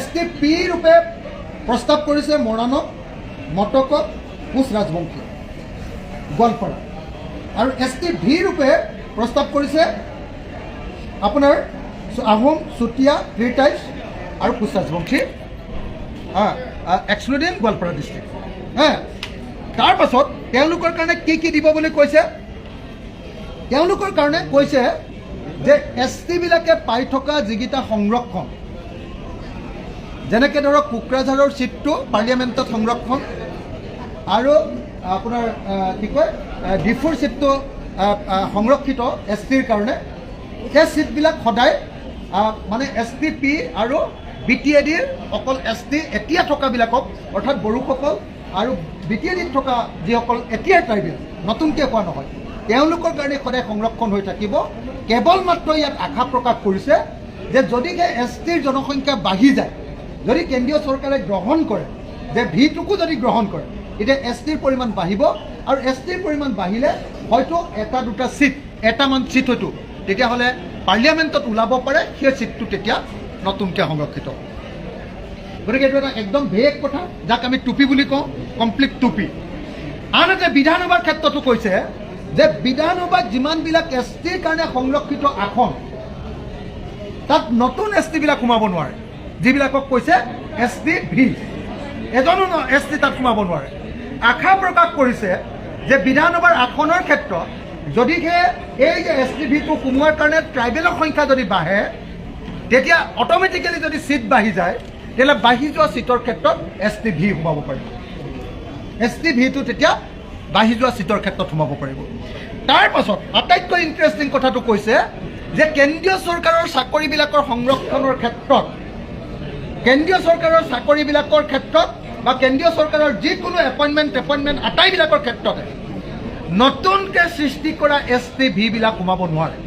STP ৰূপে প্ৰস্তাৱ কৰিছে মৰাণক, মটকক, কোচ ৰাজবংশী, গোৱালপাৰা। আৰু STV ৰূপে প্ৰস্তাৱ কৰিছে আপোনাৰ আহোম, চুতীয়া, ত্ৰিটাইজ আৰু কোচ ৰাজবংশী, এক্সক্লুডিং গোৱালপাৰা ডিষ্ট্ৰিক্ট। তাৰ পাছত তেওঁলোকৰ কাৰণে কি দিব বুলি কৈছে? তেওঁলোকৰ কাৰণে কৈছে যে STবিলাকে পাই থকা যিকেইটা সংৰক্ষণ, যেনেকৈ ধৰক কোকৰাঝাৰৰ চিটটো পাৰ্লিয়ামেণ্টত সংৰক্ষণ, আৰু আপোনাৰ কি কয় ডিফুৰ চিটটো সংৰক্ষিত STৰ কাৰণে, সেই চিটবিলাক সদায় মানে STP আৰু BTADৰ অকল ST এতিয়া থকাবিলাকক, অৰ্থাৎ বড়োসকল আৰু BTADত থকা যিসকল এতিয়াৰ ট্ৰাইবেল, নতুনকৈ কোৱা নহয়, তেওঁলোকৰ কাৰণে সদায় সংৰক্ষণ হৈ থাকিব। কেৱল মাত্ৰ ইয়াত আশা প্ৰকাশ কৰিছে যে যদিহে STৰ জনসংখ্যা বাঢ়ি যায়, যদি কেন্দ্ৰীয় চৰকাৰে গ্ৰহণ কৰে, যে ভিটোকো যদি গ্ৰহণ কৰে, তেতিয়া STৰ পৰিমাণ বাঢ়িব, আৰু STৰ পৰিমাণ বাঢ়িলে হয়তো এটা দুটা চিট, এটামান চিট হয়তো তেতিয়াহ'লে পাৰ্লিয়ামেণ্টত ওলাব পাৰে, সেই চিটটো তেতিয়া নতুনকৈ সংৰক্ষিত। গতিকে এইটো এটা একদম ভেগ কথা, যাক আমি টুপি বুলি কওঁ, কমপ্লিট টুপি। আনহাতে বিধানসভাৰ ক্ষেত্ৰতো কৈছে যে বিধানসভাত যিমানবিলাক STৰ কাৰণে সংৰক্ষিত আসন, তাত নতুন STবিলাক সোমাব নোৱাৰে, যিবিলাকক কৈছে STV, এজনো ST তাত সোমাব নোৱাৰে। আশা প্ৰকাশ কৰিছে যে বিধানসভাৰ আসনৰ ক্ষেত্ৰত যদিহে এই যে STVটো সোমোৱাৰ কাৰণে ট্ৰাইবেলৰ সংখ্যা যদি বাঢ়ে, তেতিয়া অট'মেটিকেলি যদি চিট বাঢ়ি যায়, তেতিয়াহ'লে বাঢ়ি যোৱা চিটৰ ক্ষেত্ৰত STV সোমাব পাৰিব। STVটো তেতিয়া বাঢ়ি যোৱা চিটৰ ক্ষেত্ৰত সোমাব পাৰিব। তাৰ পাছত আটাইতকৈ ইণ্টাৰেষ্টিং কথাটো কৈছে যে কেন্দ্ৰীয় চৰকাৰৰ চাকৰিবিলাকৰ সংৰক্ষণৰ ক্ষেত্ৰত, কেন্দ্ৰীয় চৰকাৰৰ চাকৰিবিলাকৰ ক্ষেত্ৰত বা কেন্দ্ৰীয় চৰকাৰৰ যিকোনো এপইণ্টমেণ্ট আটাইবিলাকৰ ক্ষেত্ৰতে নতুনকৈ সৃষ্টি কৰা STVবিলাক সোমাব নোৱাৰে।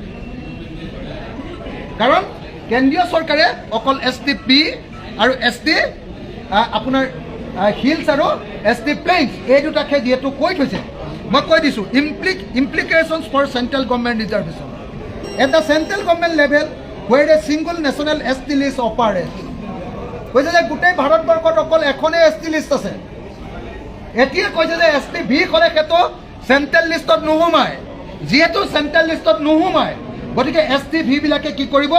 কাৰণ কেন্দ্ৰীয় চৰকাৰে অকল STP আৰু ST আপোনাৰ হিলছ আৰু ST প্লেইনছ এই দুটাকে যিহেতু কৈ থৈছে, মই কৈ দিছোঁ implications for central government reservation at the central government level where a single national ST list operate. কৈছে যে গোটেই ভাৰতবৰ্ষত অকল এখনেই ST লিষ্ট আছে। এতিয়া কৈছে যে STV হ'লে সেইটো চেণ্ট্ৰেল লিষ্টত নোসোমায়। যিহেতু চেণ্ট্ৰেল লিষ্টত নোসোমায়, গতিকে STVবিলাকে কি কৰিব?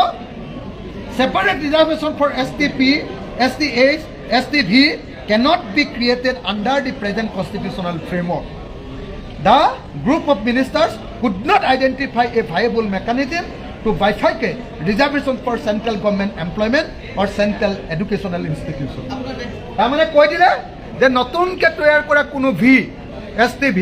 Separate reservation for STP, STH, STV cannot be created under the present constitutional framework. The group of ministers could not identify a viable mechanism to bifurcate reservation for central government employment or central educational institution. তাৰমানে কৈ দিলে যে নতুনকৈ তৈয়াৰ কৰা কোনো STV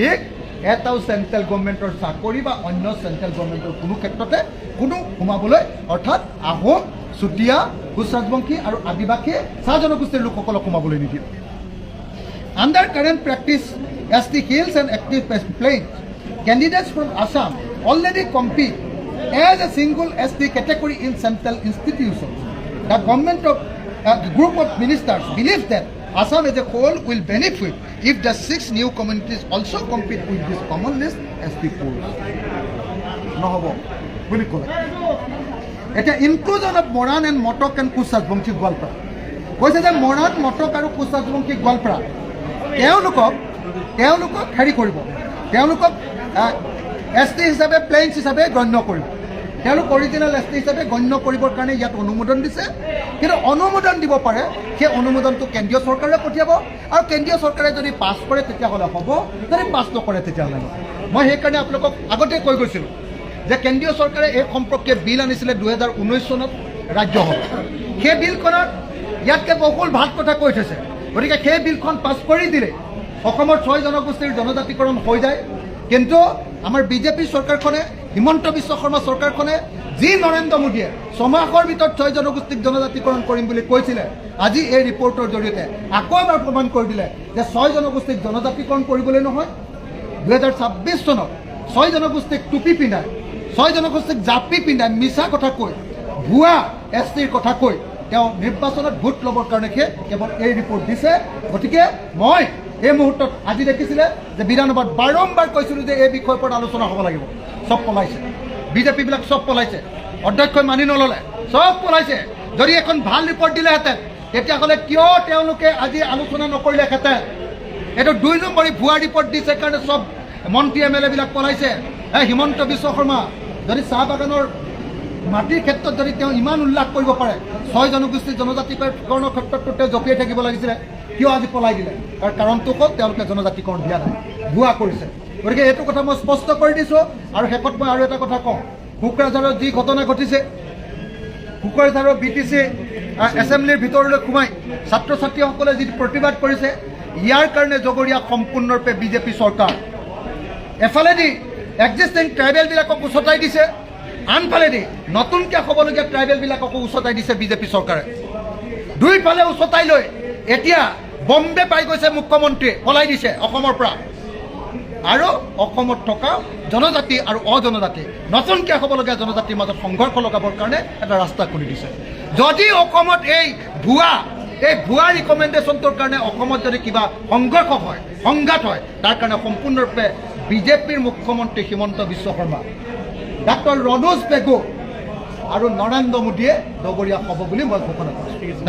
এটাও central গভৰ্ণমেণ্টৰ চাকৰি বা অন্য চেণ্ট্ৰেল গভৰ্ণমেণ্টৰ কোনো ক্ষেত্ৰতে কোনো সোমাবলৈ, অৰ্থাৎ আহোম, চুতীয়া, কোচ ৰাজবংশী আৰু আদিবাসী চাহ জনগোষ্ঠীৰ লোকসকলক সোমাবলৈ নিদিয়ে। Under current practice ST hills and active plains, candidates from Assam already compete as a single ST category in central institutions. The government of the group of ministers believes that Assam as a whole will benefit if the 6 new communities also compete with this common list ST pools. নহ'ব বুলি ক'লে। এতিয়া inclusion of Moran and Matak and Koch Rajbongshi Goalpara কৈছে যে মৰাণ, মটক আৰু কোচ ৰাজবংশী গোৱালপাৰা তেওঁলোকক হেৰি কৰিব, তেওঁলোকক ST হিচাপে, প্লেইনছ হিচাপে গণ্য কৰিব। তেওঁলোক অৰিজিনেল ST হিচাপে গণ্য কৰিবৰ কাৰণে ইয়াত অনুমোদন দিছে। কিন্তু অনুমোদন দিব পাৰে, সেই অনুমোদনটো কেন্দ্ৰীয় চৰকাৰে পঠিয়াব, আৰু কেন্দ্ৰীয় চৰকাৰে যদি পাছ কৰে তেতিয়াহ'লে হ'ব, যদি পাছ নকৰে তেতিয়াহ'লে নহয়। মই সেইকাৰণে আপোনালোকক আগতে কৈ গৈছিলোঁ যে কেন্দ্ৰীয় চৰকাৰে এই সম্পৰ্কে বিল আনিছিলে 2019 চনত ৰাজ্যসভাত। সেই বিলখনত ইয়াতকৈ বহুল ভাল কথা কৈ থৈছে। গতিকে সেই বিলখন পাছ কৰি দিলে অসমৰ 6 জনগোষ্ঠীৰ জনজাতিকৰণ হৈ যায়। কিন্তু আমাৰ বিজেপি চৰকাৰখনে, হিমন্ত বিশ্ব শৰ্মা চৰকাৰখনে যি নৰেন্দ্ৰ মোদীয়ে 6 মাহৰ ভিতৰত 6 জনগোষ্ঠীক জনজাতিকৰণ কৰিম বুলি কৈছিলে, আজি এই ৰিপৰ্টৰ জৰিয়তে আকৌ এবাৰ প্ৰমাণ কৰি দিলে যে 6 জনগোষ্ঠীক জনজাতিকৰণ কৰিবলৈ নহয়, 2026 চনত 6 জনগোষ্ঠীক টুপি পিন্ধাই, 6 জনগোষ্ঠীক জাপি পিন্ধাই মিছা কথা কৈ, ভুৱা STৰ কথা কৈ তেওঁ নিৰ্বাচনত ভোট ল'বৰ কাৰণে কেৱল এই ৰিপৰ্ট দিছে। গতিকে মই এই মুহূৰ্তত আজি দেখিছিলে যে বিধানসভাত বাৰম্বাৰ কৈছিলোঁ যে এই বিষয়ৰ ওপৰত আলোচনা হ'ব লাগিব। চব পলাইছে, বিজেপিবিলাক চব পলাইছে, অধ্যক্ষই মানি নল'লে, চব পলাইছে। যদি এখন ভাল ৰিপৰ্ট দিলেহেঁতেন তেতিয়াহ'লে কিয় তেওঁলোকে আজি আলোচনা নকৰিলে হেঁতেন? এইটো 2 নম্বৰী ভুৱা ৰিপৰ্ট দিছে কাৰণে চব মন্ত্ৰী MLA বিলাক পলাইছে। হিমন্ত বিশ্ব শৰ্মা যদি চাহ বাগানৰ মাটিৰ ক্ষেত্ৰত যদি তেওঁ ইমান উল্লেখ কৰিব পাৰে, 6 জনগোষ্ঠীৰ জনজাতিকৰণৰ ক্ষেত্ৰতো তেওঁ জঁপিয়াই থাকিব লাগিছিলে, কিয় আজি পলাই দিলে? তাৰ কাৰণটো হ'ল তেওঁলোকে জনজাতিকৰণ দিয়া নাই, ভুৱা কৰিছে। গতিকে এইটো কথা মই স্পষ্ট কৰি দিছোঁ। আৰু শেষত মই আৰু এটা কথা কওঁ, কোকৰাঝাৰত যি ঘটনা ঘটিছে, কোকৰাঝাৰৰ BTC এছেম্বলিৰ ভিতৰলৈ সোমাই ছাত্ৰ ছাত্ৰীসকলে যি প্ৰতিবাদ কৰিছে, ইয়াৰ কাৰণে জগৰীয়া সম্পূৰ্ণৰূপে বিজেপি চৰকাৰ। এফালেদি এক্সিষ্টিং ট্ৰাইবেলবিলাকক উচতাই দিছে, আনফালেদি নতুনকৈ হ'বলগীয়া ট্ৰাইবেলবিলাককো উচতাই দিছে বিজেপি চৰকাৰে। দুইফালে উচতাই লৈ এতিয়া বম্বে পাই গৈছে মুখ্যমন্ত্ৰী, পলাই দিছে অসমৰ পৰা। আৰু অসমত থকা জনজাতি আৰু অজনজাতি, নতুনকৈ হ'বলগীয়া জনজাতিৰ মাজত সংঘৰ্ষ লগাবৰ কাৰণে এটা ৰাস্তা খুলি দিছে। যদি অসমত এই ভুৱা ৰিকমেণ্ডেশ্যনটোৰ কাৰণে অসমত যদি কিবা সংঘৰ্ষ হয়, সংঘাত হয়, তাৰ কাৰণে সম্পূৰ্ণৰূপে বিজেপিৰ মুখ্যমন্ত্ৰী হিমন্ত বিশ্ব শৰ্মা, ডাক্তৰ ৰণোজ পেগু আৰু নৰেন্দ্ৰ মোদীয়ে ডগৰীয়া হ'ব বুলি মই ঘোষণা কৰিছোঁ।